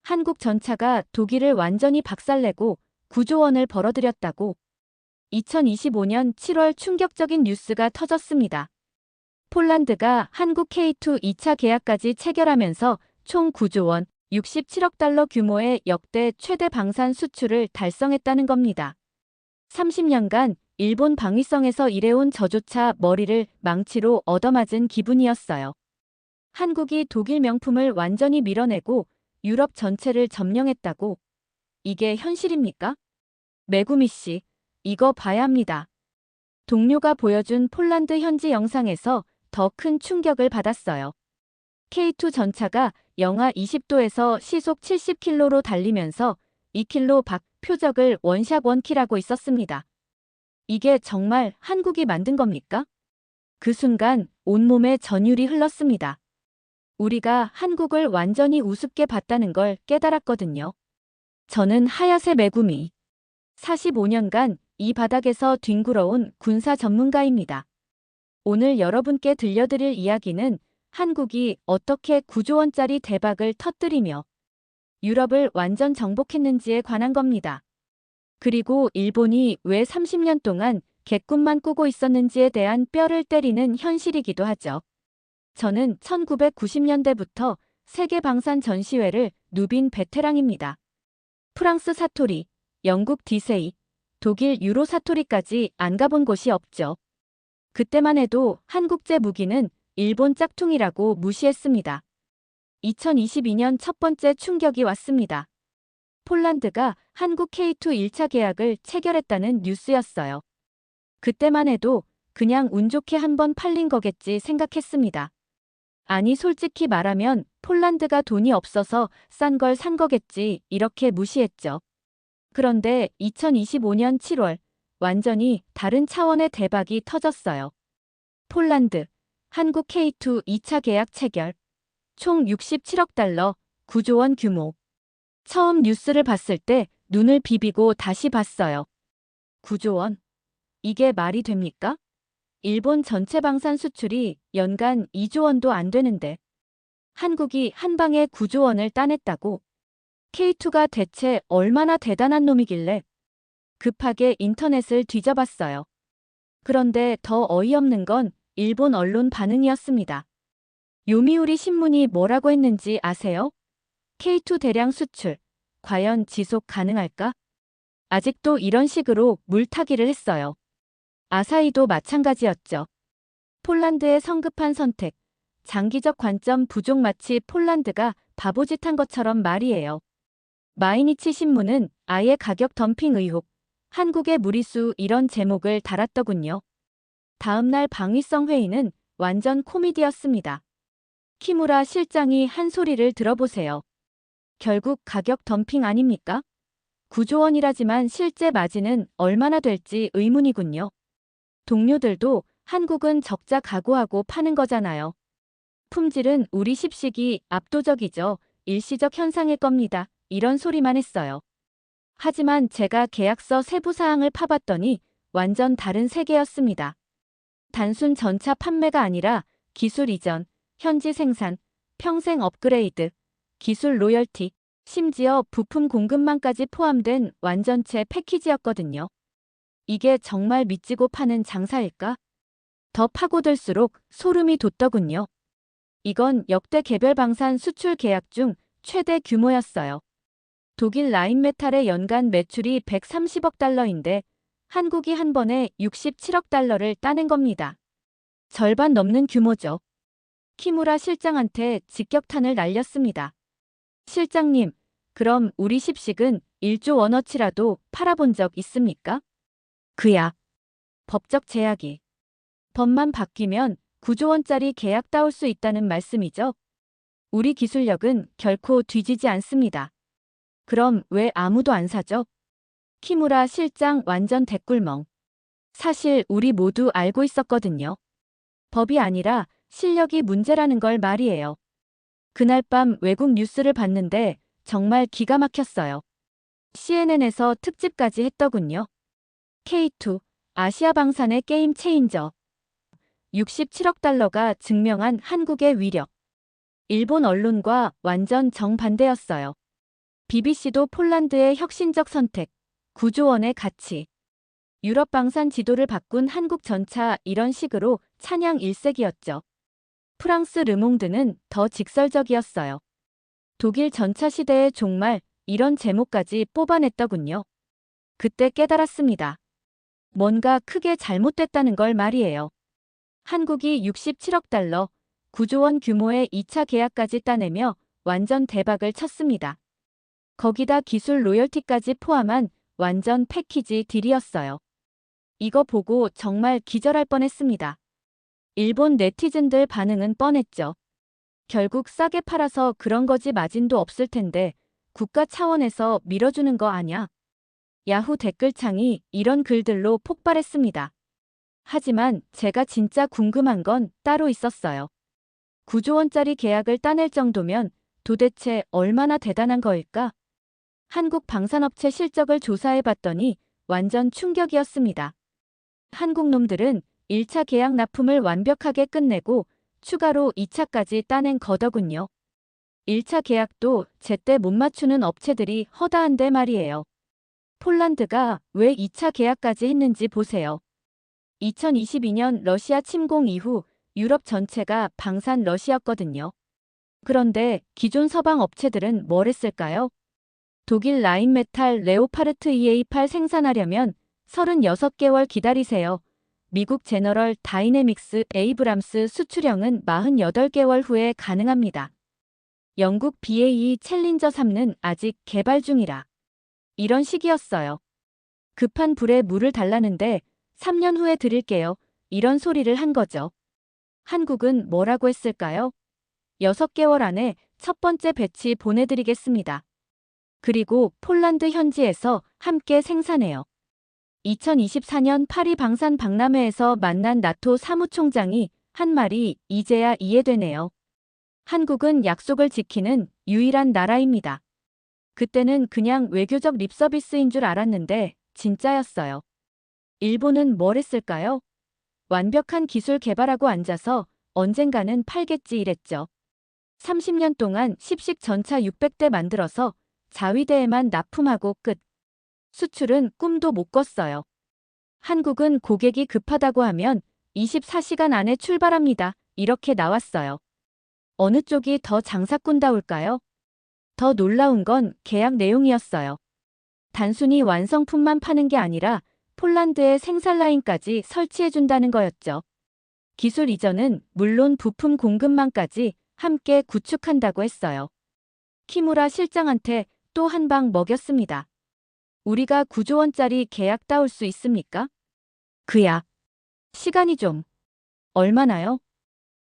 한국 전차가 독일을 완전히 박살내고 9조 원을 벌어들였다고 2025년 7월 충격적인 뉴스가 터졌습니다. 폴란드가 한국 K2 2차 계약까지 체결하면서 총 9조 원, 67억 달러 규모의 역대 최대 방산 수출을 달성했다는 겁니다. 30년간 일본 방위성에서 일해온 저조차 머리를 망치로 얻어맞은 기분이었어요. 한국이 독일 명품을 완전히 밀어내고 유럽 전체를 점령했다고? 이게 현실입니까? 메구미 씨, 이거 봐야 합니다. 동료가 보여준 폴란드 현지 영상에서 더 큰 충격을 받았어요. K2 전차가 영하 20도에서 시속 70km로 달리면서 2km 밖 표적을 원샷 원킬하고 있었습니다. 이게 정말 한국이 만든 겁니까? 그 순간 온몸에 전율이 흘렀습니다. 우리가 한국을 완전히 우습게 봤다는 걸 깨달았거든요. 저는 하야세 메구미. 45년간 이 바닥에서 뒹굴어온 군사 전문가입니다. 오늘 여러분께 들려드릴 이야기는 한국이 어떻게 9조 원짜리 대박을 터뜨리며 유럽을 완전 정복했는지에 관한 겁니다. 그리고 일본이 왜 30년 동안 개꿈만 꾸고 있었는지에 대한 뼈를 때리는 현실이기도 하죠. 저는 1990년대부터 세계 방산 전시회를 누빈 베테랑입니다. 프랑스 사토리, 영국 디세이, 독일 유로 사토리까지 안 가본 곳이 없죠. 그때만 해도 한국제 무기는 일본 짝퉁이라고 무시했습니다. 2022년 첫 번째 충격이 왔습니다. 폴란드가 한국 K2 1차 계약을 체결했다는 뉴스였어요. 그때만 해도 그냥 운 좋게 한번 팔린 거겠지 생각했습니다. 아니 솔직히 말하면 폴란드가 돈이 없어서 싼 걸 산 거겠지 이렇게 무시했죠. 그런데 2025년 7월 완전히 다른 차원의 대박이 터졌어요. 폴란드, 한국 K2 2차 계약 체결. 총 67억 달러, 9조 원 규모. 처음 뉴스를 봤을 때 눈을 비비고 다시 봤어요. 9조 원? 이게 말이 됩니까? 일본 전체 방산 수출이 연간 2조 원도 안 되는데 한국이 한 방에 9조 원을 따냈다고? K2가 대체 얼마나 대단한 놈이길래? 급하게 인터넷을 뒤져봤어요. 그런데 더 어이없는 건 일본 언론 반응이었습니다. 요미우리 신문이 뭐라고 했는지 아세요? K2 대량 수출, 과연 지속 가능할까? 아직도 이런 식으로 물타기를 했어요. 아사히도 마찬가지였죠. 폴란드의 성급한 선택, 장기적 관점 부족 마치 폴란드가 바보짓한 것처럼 말이에요. 마이니치 신문은 아예 가격 덤핑 의혹, 한국의 무리수 이런 제목을 달았더군요. 다음날 방위성 회의는 완전 코미디였습니다. 키무라 실장이 한 소리를 들어보세요. 결국 가격 덤핑 아닙니까? 9조 원이라지만 실제 마진은 얼마나 될지 의문이군요. 동료들도 한국은 적자 각오하고 파는 거잖아요. 품질은 우리 십식이 압도적이죠. 일시적 현상일 겁니다. 이런 소리만 했어요. 하지만 제가 계약서 세부 사항을 파봤더니 완전 다른 세계였습니다. 단순 전차 판매가 아니라 기술 이전, 현지 생산, 평생 업그레이드, 기술 로열티, 심지어 부품 공급망까지 포함된 완전체 패키지였거든요. 이게 정말 믿지고 파는 장사일까? 더 파고들수록 소름이 돋더군요. 이건 역대 개별 방산 수출 계약 중 최대 규모였어요. 독일 라인메탈의 연간 매출이 130억 달러인데 한국이 한 번에 67억 달러를 따낸 겁니다. 절반 넘는 규모죠. 키무라 실장한테 직격탄을 날렸습니다. 실장님, 그럼 우리 십식은 1조 원어치라도 팔아본 적 있습니까? 그야. 법적 제약이. 법만 바뀌면 9조 원짜리 계약 따올 수 있다는 말씀이죠? 우리 기술력은 결코 뒤지지 않습니다. 그럼 왜 아무도 안 사죠? 키무라 실장 완전 대꿀멍. 사실 우리 모두 알고 있었거든요. 법이 아니라 실력이 문제라는 걸 말이에요. 그날 밤 외국 뉴스를 봤는데 정말 기가 막혔어요. CNN에서 특집까지 했더군요. K2, 아시아 방산의 게임 체인저. 67억 달러가 증명한 한국의 위력. 일본 언론과 완전 정반대였어요. BBC도 폴란드의 혁신적 선택, 9조 원의 가치. 유럽 방산 지도를 바꾼 한국 전차 이런 식으로 찬양 일색이었죠. 프랑스 르몽드는 더 직설적이었어요. 독일 전차 시대의 종말 이런 제목까지 뽑아냈더군요. 그때 깨달았습니다. 뭔가 크게 잘못됐다는 걸 말이에요. 한국이 67억 달러, 9조 원 규모의 2차 계약까지 따내며 완전 대박을 쳤습니다. 거기다 기술 로열티까지 포함한 완전 패키지 딜이었어요. 이거 보고 정말 기절할 뻔했습니다. 일본 네티즌들 반응은 뻔했죠. 결국 싸게 팔아서 그런 거지 마진도 없을 텐데 국가 차원에서 밀어주는 거 아냐? 야후 댓글창이 이런 글들로 폭발했습니다. 하지만 제가 진짜 궁금한 건 따로 있었어요. 9조 원짜리 계약을 따낼 정도면 도대체 얼마나 대단한 거일까? 한국 방산업체 실적을 조사해봤더니 완전 충격이었습니다. 한국 놈들은 1차 계약 납품을 완벽하게 끝내고 추가로 2차까지 따낸 거더군요. 1차 계약도 제때 못 맞추는 업체들이 허다한데 말이에요. 폴란드가 왜 2차 계약까지 했는지 보세요. 2022년 러시아 침공 이후 유럽 전체가 방산 러시였거든요. 그런데 기존 서방 업체들은 뭘 했을까요? 독일 라인메탈 레오파르트 EA8 생산하려면 36개월 기다리세요. 미국 제너럴 다이내믹스 에이브람스 수출형은 48개월 후에 가능합니다. 영국 BAE 챌린저 3는 아직 개발 중이라. 이런 식이었어요. 급한 불에 물을 달라는데 3년 후에 드릴게요. 이런 소리를 한 거죠. 한국은 뭐라고 했을까요? 6개월 안에 첫 번째 배치 보내드리겠습니다. 그리고 폴란드 현지에서 함께 생산해요. 2024년 파리 방산 박람회에서 만난 나토 사무총장이 한 말이 이제야 이해되네요. 한국은 약속을 지키는 유일한 나라입니다. 그때는 그냥 외교적 립서비스인 줄 알았는데 진짜였어요. 일본은 뭘 했을까요? 완벽한 기술 개발하고 앉아서 언젠가는 팔겠지 이랬죠. 30년 동안 10식 전차 600대 만들어서 자위대에만 납품하고 끝. 수출은 꿈도 못 꿨어요. 한국은 고객이 급하다고 하면 24시간 안에 출발합니다. 이렇게 나왔어요. 어느 쪽이 더 장사꾼다울까요? 더 놀라운 건 계약 내용이었어요. 단순히 완성품만 파는 게 아니라 폴란드에 생산 라인까지 설치해준다는 거였죠. 기술 이전은 물론 부품 공급망까지 함께 구축한다고 했어요. 키무라 실장한테 또 한 방 먹였습니다. 우리가 9조 원짜리 계약 따올 수 있습니까? 그야. 시간이 좀. 얼마나요?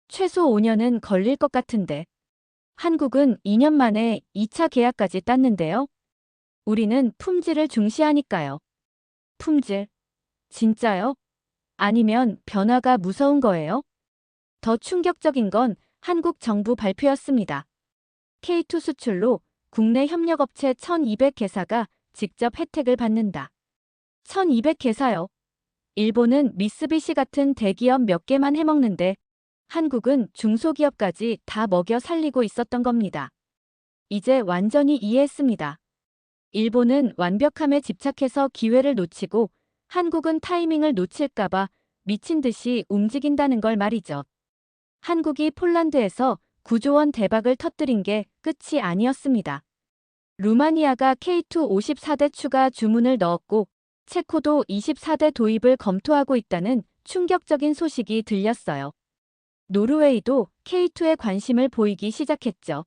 최소 5년은 걸릴 것 같은데. 한국은 2년 만에 2차 계약까지 땄는데요. 우리는 품질을 중시하니까요. 품질. 진짜요? 아니면 변화가 무서운 거예요? 더 충격적인 건 한국 정부 발표였습니다. K2 수출로 국내 협력업체 1200개사가 직접 혜택을 받는다. 1200개사요. 일본은 미쓰비시 같은 대기업 몇 개만 해먹는데 한국은 중소기업까지 다 먹여 살리고 있었던 겁니다. 이제 완전히 이해했습니다. 일본은 완벽함에 집착해서 기회를 놓치고 한국은 타이밍을 놓칠까봐 미친 듯이 움직인다는 걸 말이죠. 한국이 폴란드에서 9조 원 대박을 터뜨린 게 끝이 아니었습니다. 루마니아가 K2 54대 추가 주문을 넣었고 체코도 24대 도입을 검토하고 있다는 충격적인 소식이 들렸어요. 노르웨이도 K2에 관심을 보이기 시작했죠.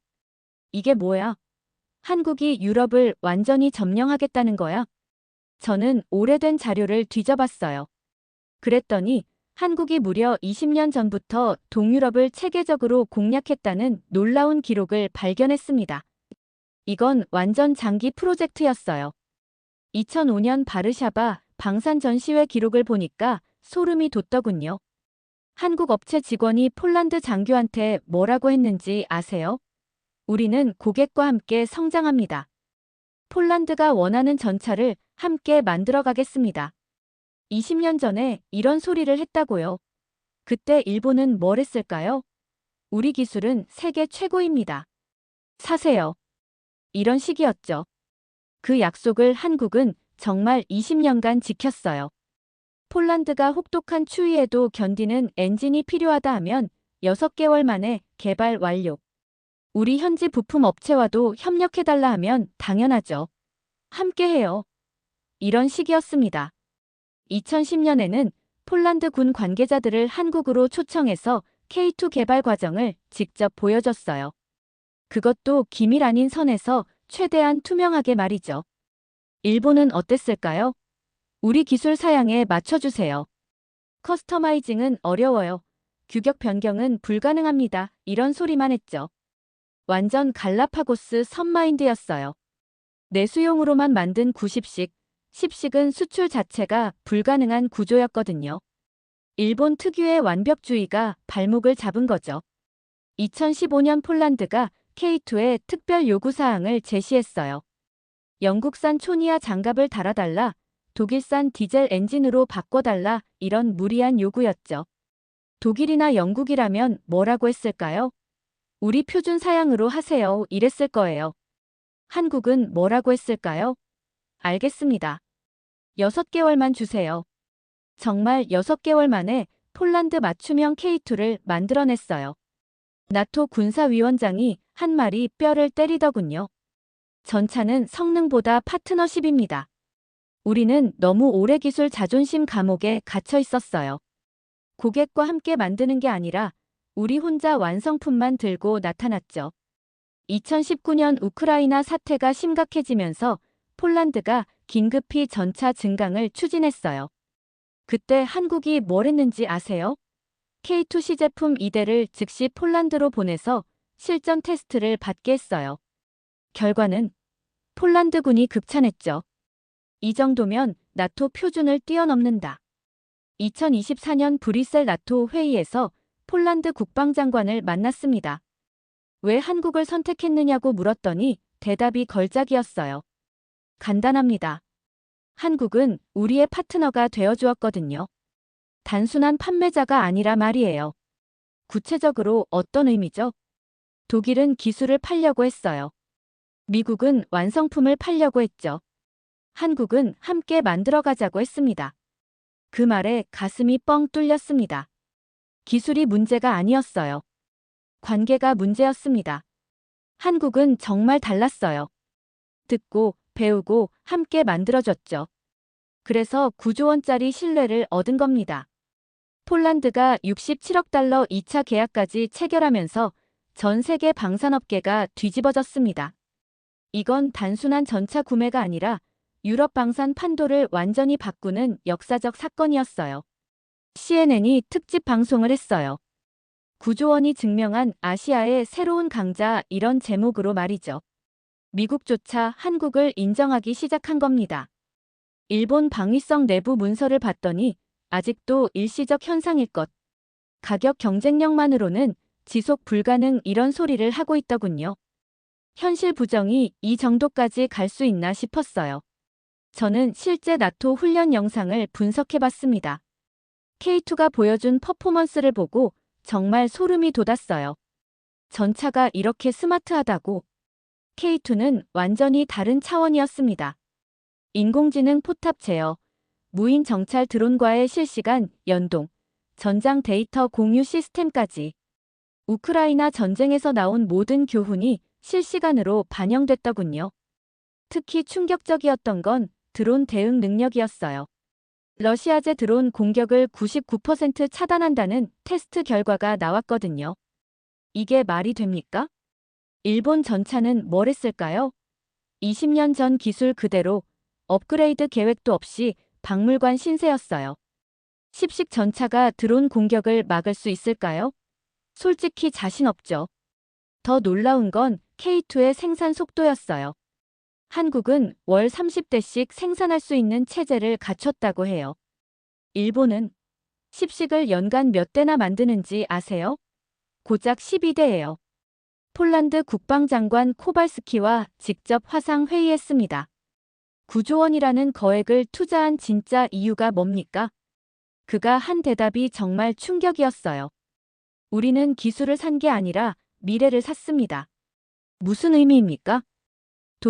이게 뭐야? 한국이 유럽을 완전히 점령하겠다는 거야? 저는 오래된 자료를 뒤져봤어요. 그랬더니 한국이 무려 20년 전부터 동유럽을 체계적으로 공략했다는 놀라운 기록을 발견했습니다. 이건 완전 장기 프로젝트였어요. 2005년 바르샤바 방산 전시회 기록을 보니까 소름이 돋더군요. 한국 업체 직원이 폴란드 장교한테 뭐라고 했는지 아세요? 우리는 고객과 함께 성장합니다. 폴란드가 원하는 전차를 함께 만들어 가겠습니다. 20년 전에 이런 소리를 했다고요. 그때 일본은 뭘 했을까요? 우리 기술은 세계 최고입니다. 사세요. 이런 식이었죠. 그 약속을 한국은 정말 20년간 지켰어요. 폴란드가 혹독한 추위에도 견디는 엔진이 필요하다 하면 6개월 만에 개발 완료. 우리 현지 부품 업체와도 협력해달라 하면 당연하죠. 함께해요. 이런 식이었습니다. 2010년에는 폴란드 군 관계자들을 한국으로 초청해서 K2 개발 과정을 직접 보여줬어요. 그것도 기밀 아닌 선에서 최대한 투명하게 말이죠. 일본은 어땠을까요? 우리 기술 사양에 맞춰주세요. 커스터마이징은 어려워요. 규격 변경은 불가능합니다. 이런 소리만 했죠. 완전 갈라파고스 섬마인드였어요. 내수용으로만 만든 90식, 10식은 수출 자체가 불가능한 구조였거든요. 일본 특유의 완벽주의가 발목을 잡은 거죠. 2015년 폴란드가 K2의 특별 요구사항을 제시했어요. 영국산 초니아 장갑을 달아달라, 독일산 디젤 엔진으로 바꿔달라 이런 무리한 요구였죠. 독일이나 영국이라면 뭐라고 했을까요? 우리 표준 사양으로 하세요 이랬을 거예요. 한국은 뭐라고 했을까요? 알겠습니다. 6개월만 주세요. 정말 6개월 만에 폴란드 맞춤형 K2를 만들어냈어요. 나토 군사위원장이 한 말이 뼈를 때리더군요. 전차는 성능보다 파트너십입니다. 우리는 너무 오래 기술 자존심 감옥에 갇혀 있었어요. 고객과 함께 만드는 게 아니라 우리 혼자 완성품만 들고 나타났죠. 2019년 우크라이나 사태가 심각해지면서 폴란드가 긴급히 전차 증강을 추진했어요. 그때 한국이 뭘 했는지 아세요? K2 시제품 2대를 즉시 폴란드로 보내서 실전 테스트를 받게 했어요. 결과는 폴란드군이 극찬했죠. 이 정도면 나토 표준을 뛰어넘는다. 2024년 브뤼셀 나토 회의에서 폴란드 국방장관을 만났습니다. 왜 한국을 선택했느냐고 물었더니 대답이 걸작이었어요. 간단합니다. 한국은 우리의 파트너가 되어주었거든요. 단순한 판매자가 아니라 말이에요. 구체적으로 어떤 의미죠? 독일은 기술을 팔려고 했어요. 미국은 완성품을 팔려고 했죠. 한국은 함께 만들어가자고 했습니다. 그 말에 가슴이 뻥 뚫렸습니다. 기술이 문제가 아니었어요. 관계가 문제였습니다. 한국은 정말 달랐어요. 듣고, 배우고, 함께 만들어줬죠. 그래서 9조 원짜리 신뢰를 얻은 겁니다. 폴란드가 67억 달러 2차 계약까지 체결하면서 전 세계 방산업계가 뒤집어졌습니다. 이건 단순한 전차 구매가 아니라 유럽 방산 판도를 완전히 바꾸는 역사적 사건이었어요. CNN이 특집 방송을 했어요. 9조 원이 증명한 아시아의 새로운 강자 이런 제목으로 말이죠. 미국조차 한국을 인정하기 시작한 겁니다. 일본 방위성 내부 문서를 봤더니 아직도 일시적 현상일 것. 가격 경쟁력만으로는 지속 불가능 이런 소리를 하고 있더군요. 현실 부정이 이 정도까지 갈 수 있나 싶었어요. 저는 실제 나토 훈련 영상을 분석해봤습니다. K2가 보여준 퍼포먼스를 보고 정말 소름이 돋았어요. 전차가 이렇게 스마트하다고. K2는 완전히 다른 차원이었습니다. 인공지능 포탑 제어, 무인 정찰 드론과의 실시간 연동, 전장 데이터 공유 시스템까지. 우크라이나 전쟁에서 나온 모든 교훈이 실시간으로 반영됐더군요. 특히 충격적이었던 건 드론 대응 능력이었어요. 러시아제 드론 공격을 99% 차단한다는 테스트 결과가 나왔거든요. 이게 말이 됩니까? 일본 전차는 뭘 했을까요? 20년 전 기술 그대로 업그레이드 계획도 없이 박물관 신세였어요. 10식 전차가 드론 공격을 막을 수 있을까요? 솔직히 자신 없죠. 더 놀라운 건 K2의 생산 속도였어요. 한국은 월 30대씩 생산할 수 있는 체제를 갖췄다고 해요. 일본은 10식을 연간 몇 대나 만드는지 아세요? 고작 12대예요. 폴란드 국방장관 코발스키와 직접 화상 회의했습니다. 9조 원이라는 거액을 투자한 진짜 이유가 뭡니까? 그가 한 대답이 정말 충격이었어요. 우리는 기술을 산 게 아니라 미래를 샀습니다. 무슨 의미입니까?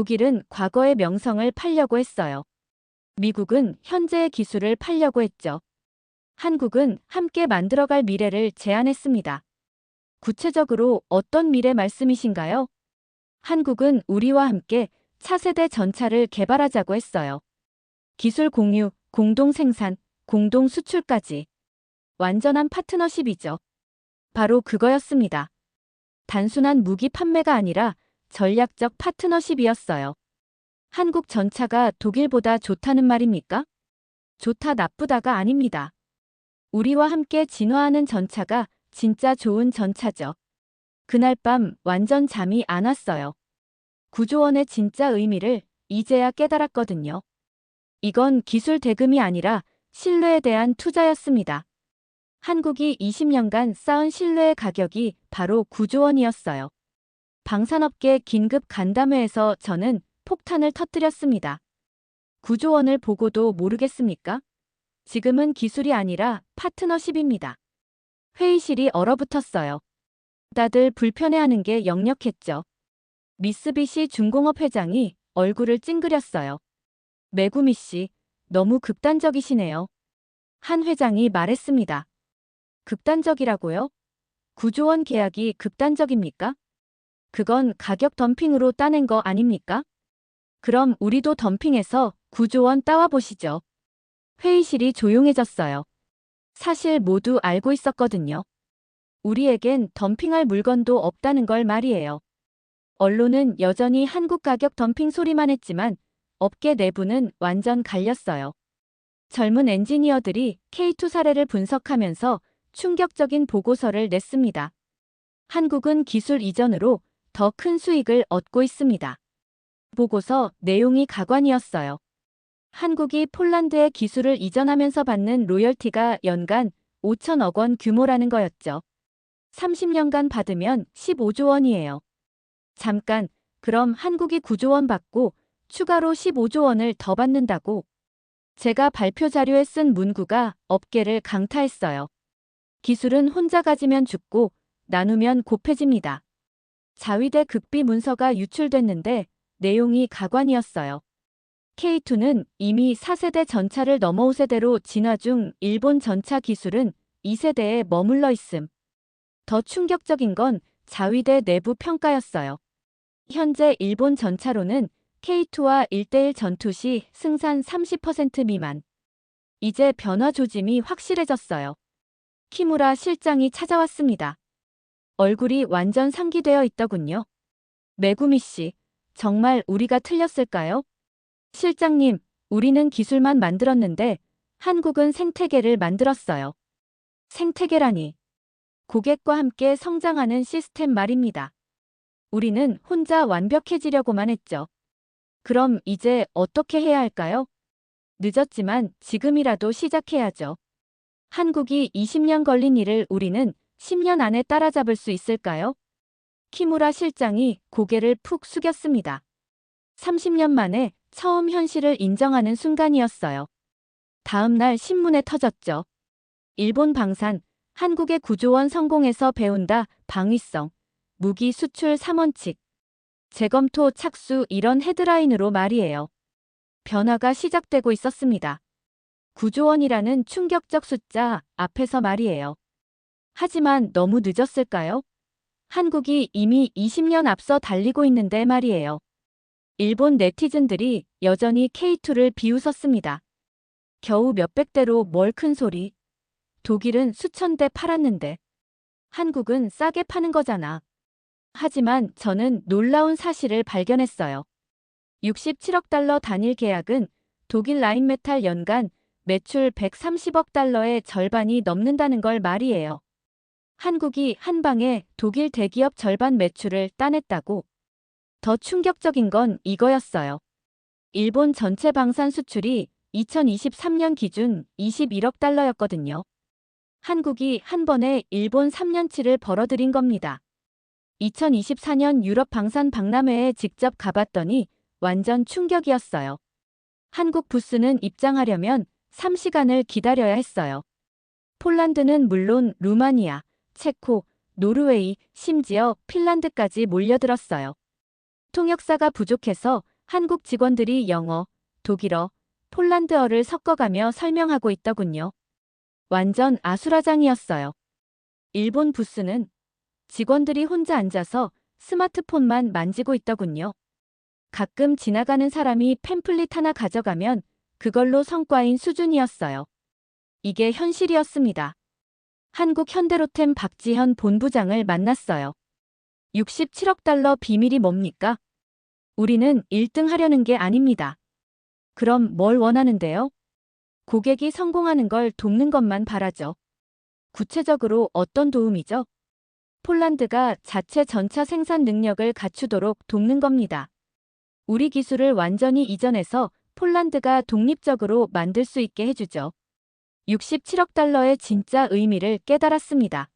독일은 과거의 명성을 팔려고 했어요. 미국은 현재의 기술을 팔려고 했죠. 한국은 함께 만들어갈 미래를 제안했습니다. 구체적으로 어떤 미래 말씀이신가요? 한국은 우리와 함께 차세대 전차를 개발하자고 했어요. 기술 공유, 공동 생산, 공동 수출까지. 완전한 파트너십이죠. 바로 그거였습니다. 단순한 무기 판매가 아니라 전략적 파트너십이었어요. 한국 전차가 독일보다 좋다는 말입니까? 좋다 나쁘다가 아닙니다. 우리와 함께 진화하는 전차가 진짜 좋은 전차죠. 그날 밤 완전 잠이 안 왔어요. 구조원의 진짜 의미를 이제야 깨달았거든요. 이건 기술 대금이 아니라 신뢰에 대한 투자였습니다. 한국이 20년간 쌓은 신뢰의 가격이 바로 구조원이었어요. 방산업계 긴급 간담회에서 저는 폭탄을 터뜨렸습니다. 구조원을 보고도 모르겠습니까? 지금은 기술이 아니라 파트너십입니다. 회의실이 얼어붙었어요. 다들 불편해하는 게 역력했죠. 미쓰비시 중공업 회장이 얼굴을 찡그렸어요. 메구미 씨, 너무 극단적이시네요. 한 회장이 말했습니다. 극단적이라고요? 구조원 계약이 극단적입니까? 그건 가격 덤핑으로 따낸 거 아닙니까? 그럼 우리도 덤핑해서 구조원 따와보시죠. 회의실이 조용해졌어요. 사실 모두 알고 있었거든요. 우리에겐 덤핑할 물건도 없다는 걸 말이에요. 언론은 여전히 한국 가격 덤핑 소리만 했지만 업계 내부는 완전 갈렸어요. 젊은 엔지니어들이 K2 사례를 분석하면서 충격적인 보고서를 냈습니다. 한국은 기술 이전으로 더 큰 수익을 얻고 있습니다. 보고서 내용이 가관이었어요. 한국이 폴란드에 기술을 이전하면서 받는 로열티가 연간 5천억 원 규모라는 거였죠. 30년간 받으면 15조 원이에요. 잠깐, 그럼 한국이 9조 원 받고 추가로 15조 원을 더 받는다고? 제가 발표 자료에 쓴 문구가 업계를 강타했어요. 기술은 혼자 가지면 죽고 나누면 곱해집니다. 자위대 극비 문서가 유출됐는데 내용이 가관이었어요. K2는 이미 4세대 전차를 넘어 5세대로 진화 중 일본 전차 기술은 2세대에 머물러 있음. 더 충격적인 건 자위대 내부 평가였어요. 현재 일본 전차로는 K2와 1대1 전투 시 승산 30% 미만. 이제 변화 조짐이 확실해졌어요. 키무라 실장이 찾아왔습니다. 얼굴이 완전 상기되어 있더군요. 메구미 씨, 정말 우리가 틀렸을까요? 실장님, 우리는 기술만 만들었는데 한국은 생태계를 만들었어요. 생태계라니. 고객과 함께 성장하는 시스템 말입니다. 우리는 혼자 완벽해지려고만 했죠. 그럼 이제 어떻게 해야 할까요? 늦었지만 지금이라도 시작해야죠. 한국이 20년 걸린 일을 우리는 10년 안에 따라잡을 수 있을까요? 키무라 실장이 고개를 푹 숙였습니다. 30년 만에 처음 현실을 인정하는 순간이었어요. 다음 날 신문에 터졌죠. 일본 방산, 한국의 구조원 성공에서 배운다, 방위성, 무기 수출 3원칙, 재검토 착수 이런 헤드라인으로 말이에요. 변화가 시작되고 있었습니다. 구조원이라는 충격적 숫자 앞에서 말이에요. 하지만 너무 늦었을까요? 한국이 이미 20년 앞서 달리고 있는데 말이에요. 일본 네티즌들이 여전히 K2를 비웃었습니다. 겨우 몇백 대로 뭘 큰 소리. 독일은 수천 대 팔았는데. 한국은 싸게 파는 거잖아. 하지만 저는 놀라운 사실을 발견했어요. 67억 달러 단일 계약은 독일 라인메탈 연간 매출 130억 달러의 절반이 넘는다는 걸 말이에요. 한국이 한 방에 독일 대기업 절반 매출을 따냈다고. 더 충격적인 건 이거였어요. 일본 전체 방산 수출이 2023년 기준 21억 달러였거든요. 한국이 한 번에 일본 3년치를 벌어들인 겁니다. 2024년 유럽 방산 박람회에 직접 가봤더니 완전 충격이었어요. 한국 부스는 입장하려면 3시간을 기다려야 했어요. 폴란드는 물론 루마니아, 체코, 노르웨이, 심지어 핀란드까지 몰려들었어요. 통역사가 부족해서 한국 직원들이 영어, 독일어, 폴란드어를 섞어가며 설명하고 있더군요. 완전 아수라장이었어요. 일본 부스는 직원들이 혼자 앉아서 스마트폰만 만지고 있더군요. 가끔 지나가는 사람이 팸플릿 하나 가져가면 그걸로 성과인 수준이었어요. 이게 현실이었습니다. 한국 현대로템 박지현 본부장을 만났어요. 67억 달러 비밀이 뭡니까? 우리는 1등 하려는 게 아닙니다. 그럼 뭘 원하는데요? 고객이 성공하는 걸 돕는 것만 바라죠. 구체적으로 어떤 도움이죠? 폴란드가 자체 전차 생산 능력을 갖추도록 돕는 겁니다. 우리 기술을 완전히 이전해서 폴란드가 독립적으로 만들 수 있게 해주죠. 67억 달러의 진짜 의미를 깨달았습니다.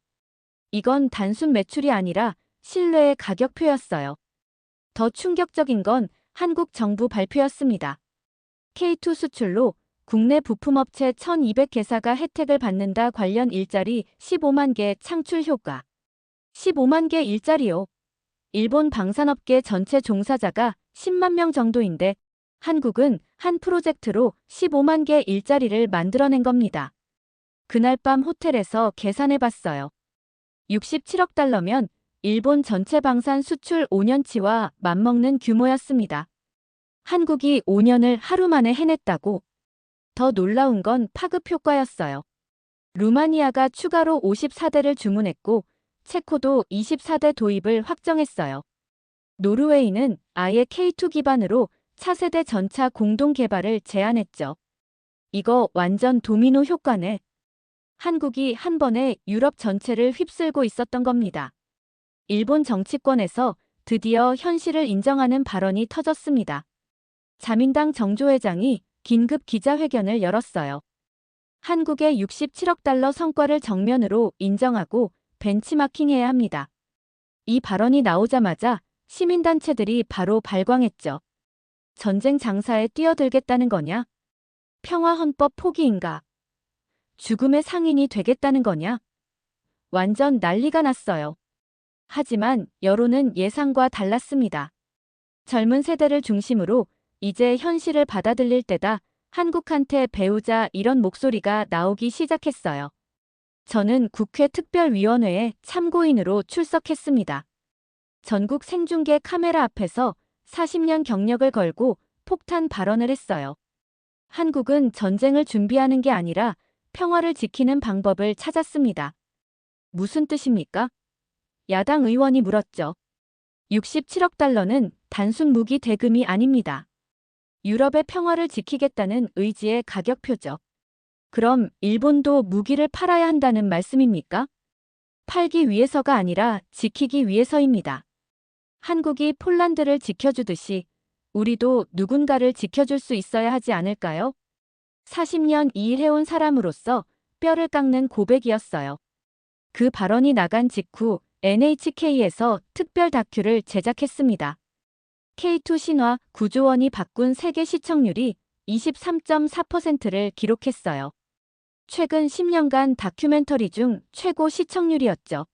이건 단순 매출이 아니라 신뢰의 가격표였어요. 더 충격적인 건 한국 정부 발표였습니다. K2 수출로 국내 부품업체 1200개사가 혜택을 받는다. 관련 일자리 15만 개 창출 효과. 15만 개 일자리요. 일본 방산업계 전체 종사자가 10만 명 정도인데 한국은 한 프로젝트로 15만 개 일자리를 만들어낸 겁니다. 그날 밤 호텔에서 계산해봤어요. 67억 달러면 일본 전체 방산 수출 5년치와 맞먹는 규모였습니다. 한국이 5년을 하루 만에 해냈다고. 더 놀라운 건 파급 효과였어요. 루마니아가 추가로 54대를 주문했고 체코도 24대 도입을 확정했어요. 노르웨이는 아예 K2 기반으로 차세대 전차 공동 개발을 제안했죠. 이거 완전 도미노 효과네. 한국이 한 번에 유럽 전체를 휩쓸고 있었던 겁니다. 일본 정치권에서 드디어 현실을 인정하는 발언이 터졌습니다. 자민당 정조 회장이 긴급 기자회견을 열었어요. 한국의 67억 달러 성과를 정면으로 인정하고 벤치마킹해야 합니다. 이 발언이 나오자마자 시민단체들이 바로 발광했죠. 전쟁 장사에 뛰어들겠다는 거냐? 평화헌법 포기인가? 죽음의 상인이 되겠다는 거냐? 완전 난리가 났어요. 하지만 여론은 예상과 달랐습니다. 젊은 세대를 중심으로 이제 현실을 받아들일 때다. 한국한테 배우자 이런 목소리가 나오기 시작했어요. 저는 국회 특별위원회에 참고인으로 출석했습니다. 전국 생중계 카메라 앞에서 40년 경력을 걸고 폭탄 발언을 했어요. 한국은 전쟁을 준비하는 게 아니라 평화를 지키는 방법을 찾았습니다. 무슨 뜻입니까? 야당 의원이 물었죠. 67억 달러는 단순 무기 대금이 아닙니다. 유럽의 평화를 지키겠다는 의지의 가격표죠. 그럼 일본도 무기를 팔아야 한다는 말씀입니까? 팔기 위해서가 아니라 지키기 위해서입니다. 한국이 폴란드를 지켜주듯이 우리도 누군가를 지켜줄 수 있어야 하지 않을까요? 40년 이 일 해온 사람으로서 뼈를 깎는 고백이었어요. 그 발언이 나간 직후 NHK에서 특별 다큐를 제작했습니다. K2 신화 9조 원이 바꾼 세계 시청률이 23.4%를 기록했어요. 최근 10년간 다큐멘터리 중 최고 시청률이었죠.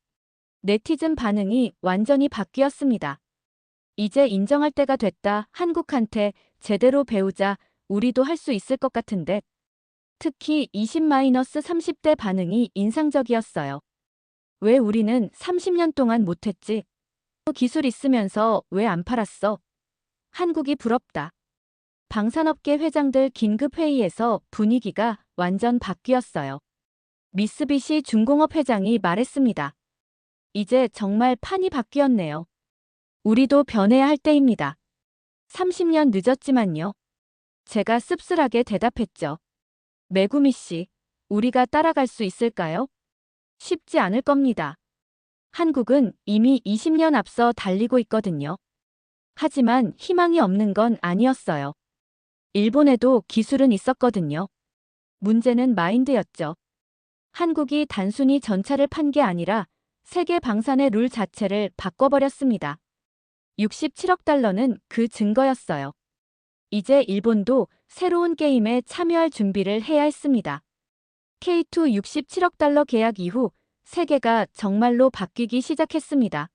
네티즌 반응이 완전히 바뀌었습니다. 이제 인정할 때가 됐다. 한국한테 제대로 배우자. 우리도 할 수 있을 것 같은데. 특히 20-30대 반응이 인상적이었어요. 왜 우리는 30년 동안 못했지? 기술 있으면서 왜 안 팔았어? 한국이 부럽다. 방산업계 회장들 긴급회의에서 분위기가 완전 바뀌었어요. 미쓰비시 중공업 회장이 말했습니다. 이제 정말 판이 바뀌었네요. 우리도 변해야 할 때입니다. 30년 늦었지만요. 제가 씁쓸하게 대답했죠. 메구미 씨, 우리가 따라갈 수 있을까요? 쉽지 않을 겁니다. 한국은 이미 20년 앞서 달리고 있거든요. 하지만 희망이 없는 건 아니었어요. 일본에도 기술은 있었거든요. 문제는 마인드였죠. 한국이 단순히 전차를 판 게 아니라 세계 방산의 룰 자체를 바꿔버렸습니다. 67억 달러는 그 증거였어요. 이제 일본도 새로운 게임에 참여할 준비를 해야 했습니다. K2 67억 달러 계약 이후 세계가 정말로 바뀌기 시작했습니다.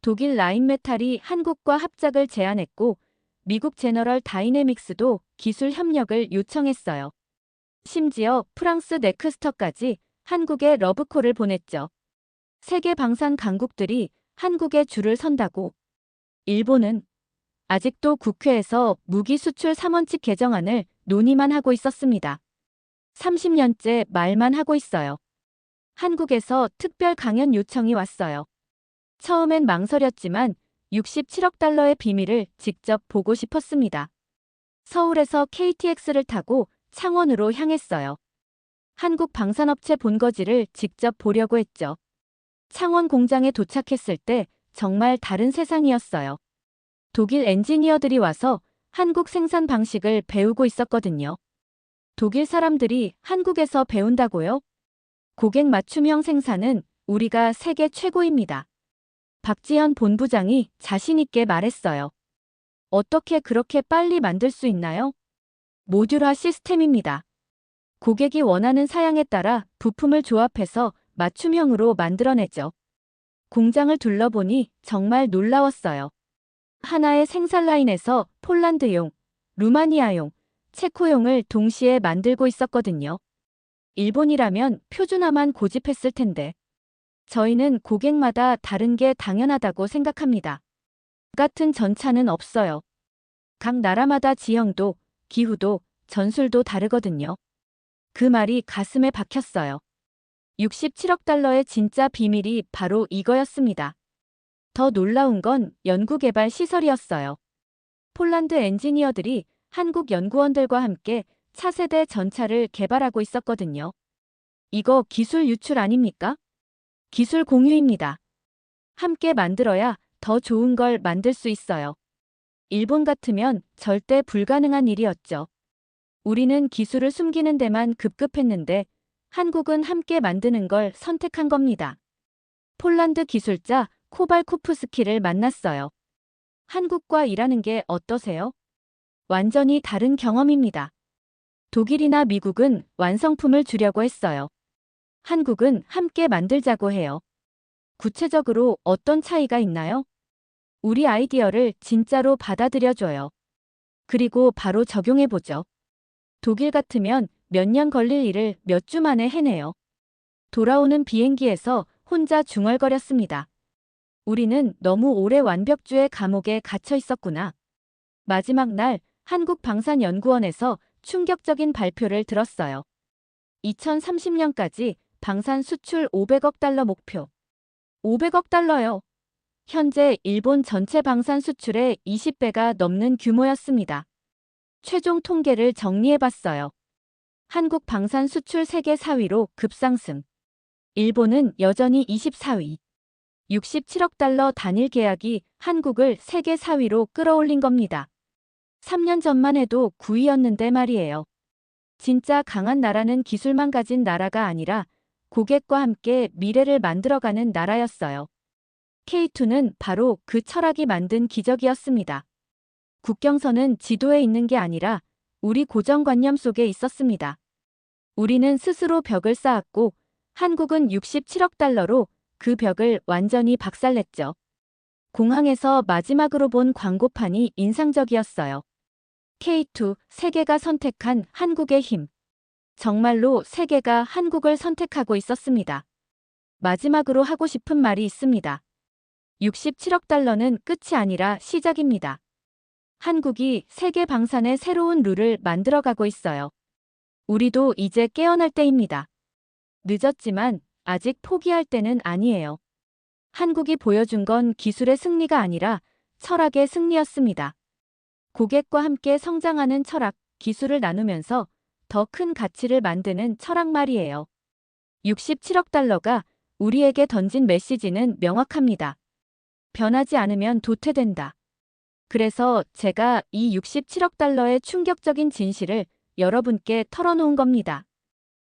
독일 라인메탈이 한국과 합작을 제안했고 미국 제너럴 다이내믹스도 기술 협력을 요청했어요. 심지어 프랑스 넥스터까지 한국에 러브콜을 보냈죠. 세계 방산 강국들이 한국에 줄을 선다고. 일본은 아직도 국회에서 무기 수출 3원칙 개정안을 논의만 하고 있었습니다. 30년째 말만 하고 있어요. 한국에서 특별 강연 요청이 왔어요. 처음엔 망설였지만 67억 달러의 비밀을 직접 보고 싶었습니다. 서울에서 KTX를 타고 창원으로 향했어요. 한국 방산업체 본거지를 직접 보려고 했죠. 창원 공장에 도착했을 때 정말 다른 세상이었어요. 독일 엔지니어들이 와서 한국 생산 방식을 배우고 있었거든요. 독일 사람들이 한국에서 배운다고요? 고객 맞춤형 생산은 우리가 세계 최고입니다. 박지현 본부장이 자신있게 말했어요. 어떻게 그렇게 빨리 만들 수 있나요? 모듈화 시스템입니다. 고객이 원하는 사양에 따라 부품을 조합해서 맞춤형으로 만들어내죠. 공장을 둘러보니 정말 놀라웠어요. 하나의 생산 라인에서 폴란드용, 루마니아용, 체코용을 동시에 만들고 있었거든요. 일본이라면 표준화만 고집했을 텐데. 저희는 고객마다 다른 게 당연하다고 생각합니다. 같은 전차는 없어요. 각 나라마다 지형도, 기후도, 전술도 다르거든요. 그 말이 가슴에 박혔어요. 67억 달러의 진짜 비밀이 바로 이거였습니다. 더 놀라운 건 연구개발 시설이었어요. 폴란드 엔지니어들이 한국 연구원들과 함께 차세대 전차를 개발하고 있었거든요. 이거 기술 유출 아닙니까? 기술 공유입니다. 함께 만들어야 더 좋은 걸 만들 수 있어요. 일본 같으면 절대 불가능한 일이었죠. 우리는 기술을 숨기는 데만 급급했는데 한국은 함께 만드는 걸 선택한 겁니다. 폴란드 기술자 코발코프스키를 만났어요. 한국과 일하는 게 어떠세요? 완전히 다른 경험입니다. 독일이나 미국은 완성품을 주려고 했어요. 한국은 함께 만들자고 해요. 구체적으로 어떤 차이가 있나요? 우리 아이디어를 진짜로 받아들여줘요. 그리고 바로 적용해보죠. 독일 같으면 몇 년 걸릴 일을 몇 주 만에 해내요. 돌아오는 비행기에서 혼자 중얼거렸습니다. 우리는 너무 오래 완벽주의 감옥에 갇혀 있었구나. 마지막 날 한국방산연구원에서 충격적인 발표를 들었어요. 2030년까지 방산 수출 500억 달러 목표. 500억 달러요. 현재 일본 전체 방산 수출의 20배가 넘는 규모였습니다. 최종 통계를 정리해봤어요. 한국 방산 수출 세계 4위로 급상승. 일본은 여전히 24위. 67억 달러 단일 계약이 한국을 세계 4위로 끌어올린 겁니다. 3년 전만 해도 9위였는데 말이에요. 진짜 강한 나라는 기술만 가진 나라가 아니라 고객과 함께 미래를 만들어가는 나라였어요. K2는 바로 그 철학이 만든 기적이었습니다. 국경선은 지도에 있는 게 아니라 우리 고정관념 속에 있었습니다. 우리는 스스로 벽을 쌓았고 한국은 67억 달러로 그 벽을 완전히 박살냈죠. 공항에서 마지막으로 본 광고판이 인상적이었어요. K2, 세계가 선택한 한국의 힘. 정말로 세계가 한국을 선택하고 있었습니다. 마지막으로 하고 싶은 말이 있습니다. 67억 달러는 끝이 아니라 시작입니다. 한국이 세계 방산의 새로운 룰을 만들어가고 있어요. 우리도 이제 깨어날 때입니다. 늦었지만 아직 포기할 때는 아니에요. 한국이 보여준 건 기술의 승리가 아니라 철학의 승리였습니다. 고객과 함께 성장하는 철학, 기술을 나누면서 더 큰 가치를 만드는 철학 말이에요. 67억 달러가 우리에게 던진 메시지는 명확합니다. 변하지 않으면 도태된다. 그래서 제가 이 67억 달러의 충격적인 진실을 여러분께 털어놓은 겁니다.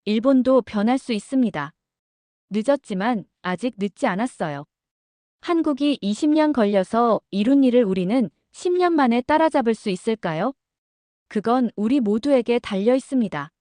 일본도 변할 수 있습니다. 늦었지만 아직 늦지 않았어요. 한국이 20년 걸려서 이룬 일을 우리는 10년 만에 따라잡을 수 있을까요? 그건 우리 모두에게 달려 있습니다.